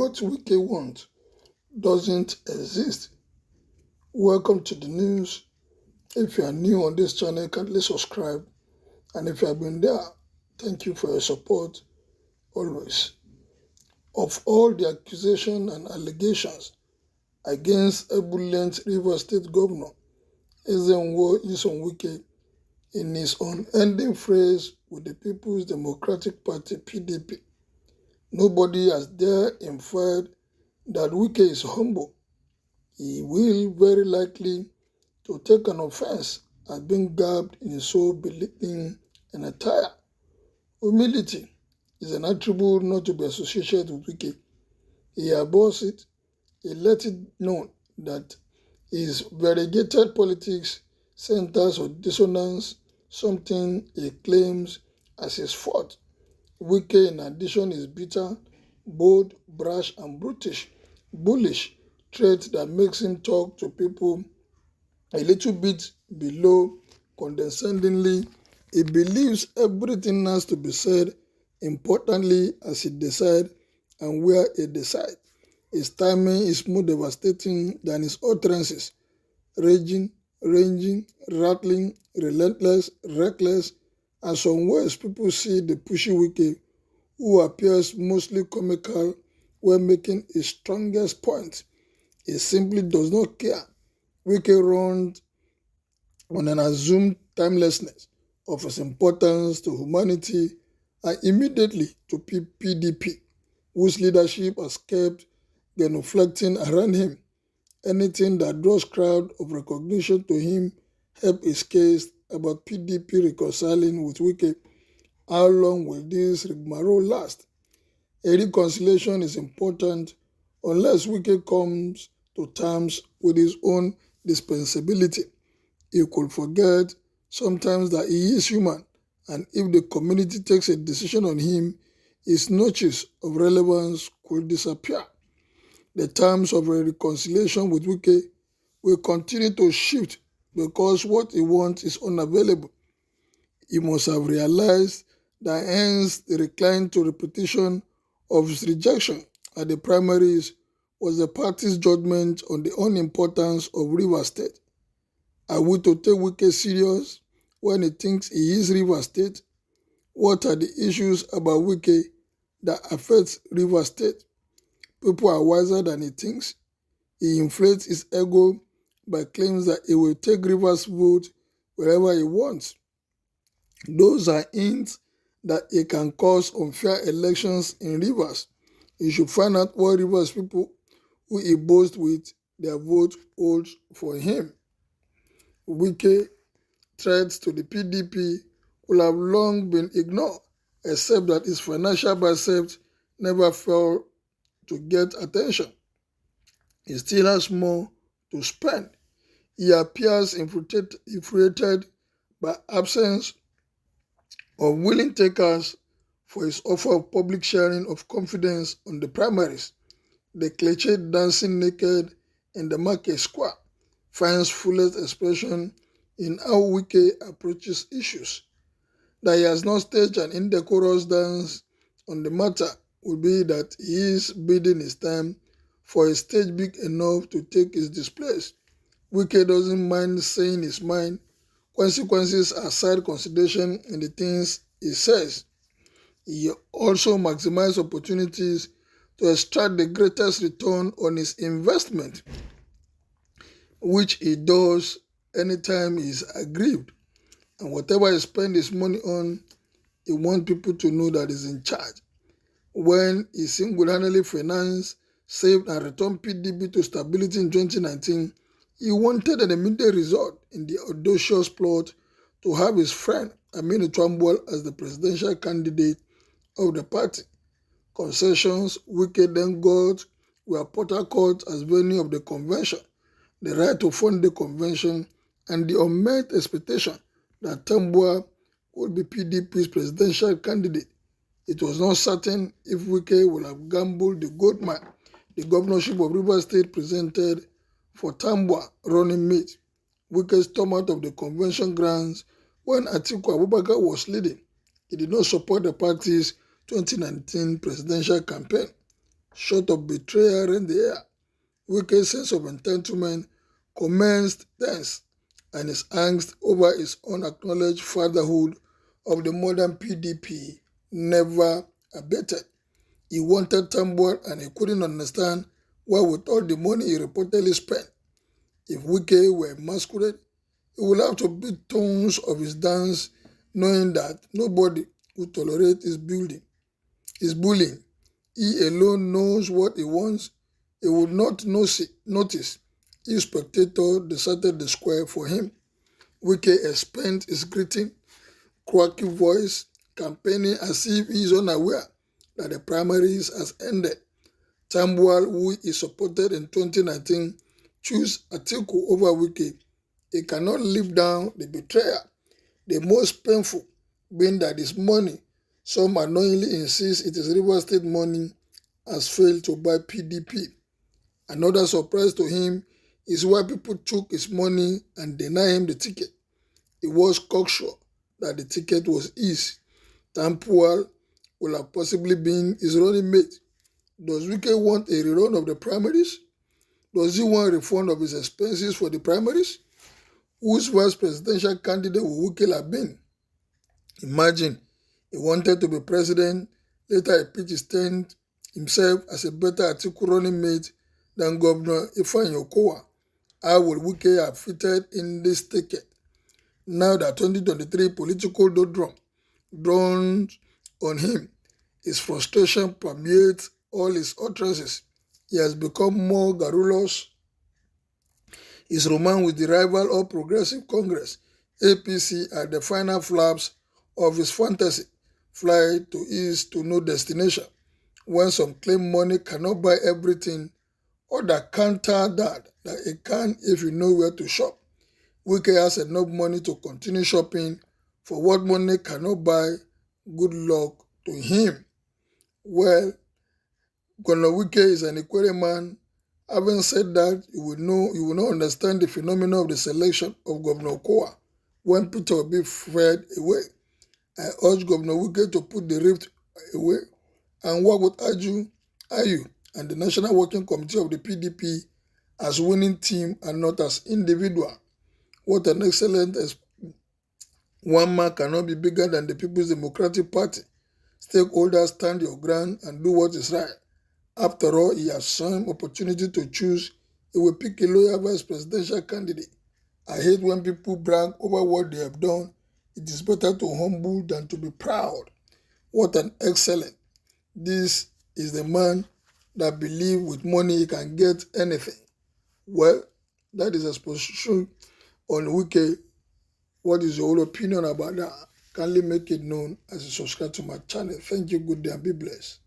what Wike wants doesn't exist. Welcome to the news. If you are new on this channel, kindly subscribe. And if you have been there, thank you for your support always. Of all the accusations and allegations against ebullient Rivers State Governor Ezenwo Nyesom Wike in his unending phrase with the People's Democratic Party (PDP), nobody has dared infer that Wike is humble. He will very likely to take an offense at being garbed in so belittling an attire. Humility is an attribute not to be associated with Wike. He abhors it. He let it known that his variegated politics centers on dissonance, something he claims as his fault. Wike, in addition, is bitter, bold, brash, and bullish trait that makes him talk to people a little bit below condescendingly. He believes everything has to be said importantly as he decides and where he decides. His timing is more devastating than his utterances. Raging, rattling, relentless, reckless, and some ways people see the pushy Wike, who appears mostly comical when making his strongest point. He simply does not care. Wike runs on an assumed timelessness of his importance to humanity and immediately to PDP, whose leadership has kept genuflecting around him. Anything that draws crowd of recognition to him help his case about PDP reconciling with Wike. How long will this rigmarole last? A reconciliation is important unless Wike comes to terms with his own dispensability. He could forget sometimes that he is human, and if the community takes a decision on him, his notches of relevance could disappear. The terms of a reconciliation with Wike will continue to shift because what he wants is unavailable. He must have realized that hence the recline to repetition of his rejection at the primaries was the party's judgment on the unimportance of Rivers State. Are we to take Wike serious when he thinks he is Rivers State? What are the issues about Wike that affects Rivers State? People are wiser than he thinks. He inflates his ego by claims that he will take Rivers' vote wherever he wants. Those are hints that he can cause unfair elections in Rivers. He should find out what Rivers people who he boasts with their vote holds for him. Wike threats to the PDP will have long been ignored, except that his financial biceps never failed to get attention. He still has more to spend. He appears infuriated by absence of willing takers for his offer of public sharing of confidence on the primaries. The cliché dancing naked in the market square finds fullest expression in how Wike approaches issues. That he has not staged an indecorous dance on the matter would be that he is biding his time for a stage big enough to take his displays. Wike doesn't mind saying his mind. Consequences are side consideration in the things he says. He also maximizes opportunities to extract the greatest return on his investment, which he does anytime he is aggrieved. And whatever he spends his money on, he wants people to know that he's in charge. When he single-handedly financed, saved, and returned PDP to stability in 2019, he wanted an immediate result in the audacious plot to have his friend Aminu Tambuwal as the presidential candidate of the party. Concessions Wike then got were Port Harcourt as venue of the convention, the right to fund the convention, and the unmet expectation that Tambuwal would be PDP's presidential candidate. It was not certain if Wike would have gambled the gold mine the governorship of Rivers State presented for Tambuwal running mate. Wike stormed out of the convention grounds when Atiku Abubakar was leading. He did not support the party's 2019 presidential campaign. short of betrayal in the air. Wike's sense of entitlement commenced thence, and his angst over his unacknowledged fatherhood of the modern PDP never abated. He wanted Tambol and he couldn't understand why, with all the money he reportedly spent, if Wike were masquerade, he would have to beat tones of his dance, knowing that nobody would tolerate his bullying. He alone knows what he wants. He would not notice if spectator deserted the square for him. Wike spent his gritty, quirky voice campaigning as if he is unaware that the primaries has ended. Tambuwal, who he supported in 2019, chose Atiku over Wike. He cannot live down the betrayal. The most painful being that his money, some unknowingly insist it is River State money, has failed to buy PDP. Another surprise to him is why people took his money and denied him the ticket. He was cocksure that the ticket was his. Tambuwal will have possibly been his running mate. Does Wike want a rerun of the primaries? Does he want a refund of his expenses for the primaries? Whose vice presidential candidate will Wike have been? Imagine he wanted to be president, later he pitched his tent himself as a better Atiku running mate than Governor Ifeanyi Okowa. How will Wike have fitted in this ticket? Now that 2023 political doldrum dawns on him, his frustration permeates all his utterances. He has become more garrulous. His romance with the rival All Progressive Congress, APC, are the final flaps of his fantasy, fly to ease to no destination. When some claim money cannot buy everything, others counter that it can if you know where to shop. Wike has enough money to continue shopping for what money cannot buy. Good luck to him. Well, Governor Wike is an equerry man. Having said that, you will not understand the phenomenon of the selection of Governor Okowa when Peter will be fed away. I urge Governor Wike to put the rift away and work with Ayu and the National Working Committee of the PDP as winning team and not as individual. What an excellent one man cannot be bigger than the People's Democratic Party. Stakeholders stand your ground and do what is right. After all, he has some opportunity to choose. He will pick a loyal vice presidential candidate. I hate when people brag over what they have done. It is better to humble than to be proud. What an excellent. This is the man that believes with money he can get anything. Well, that is exposition on Wike. What is your opinion about that? Kindly make it known as you subscribe to my channel. Thank you, good day, and be blessed.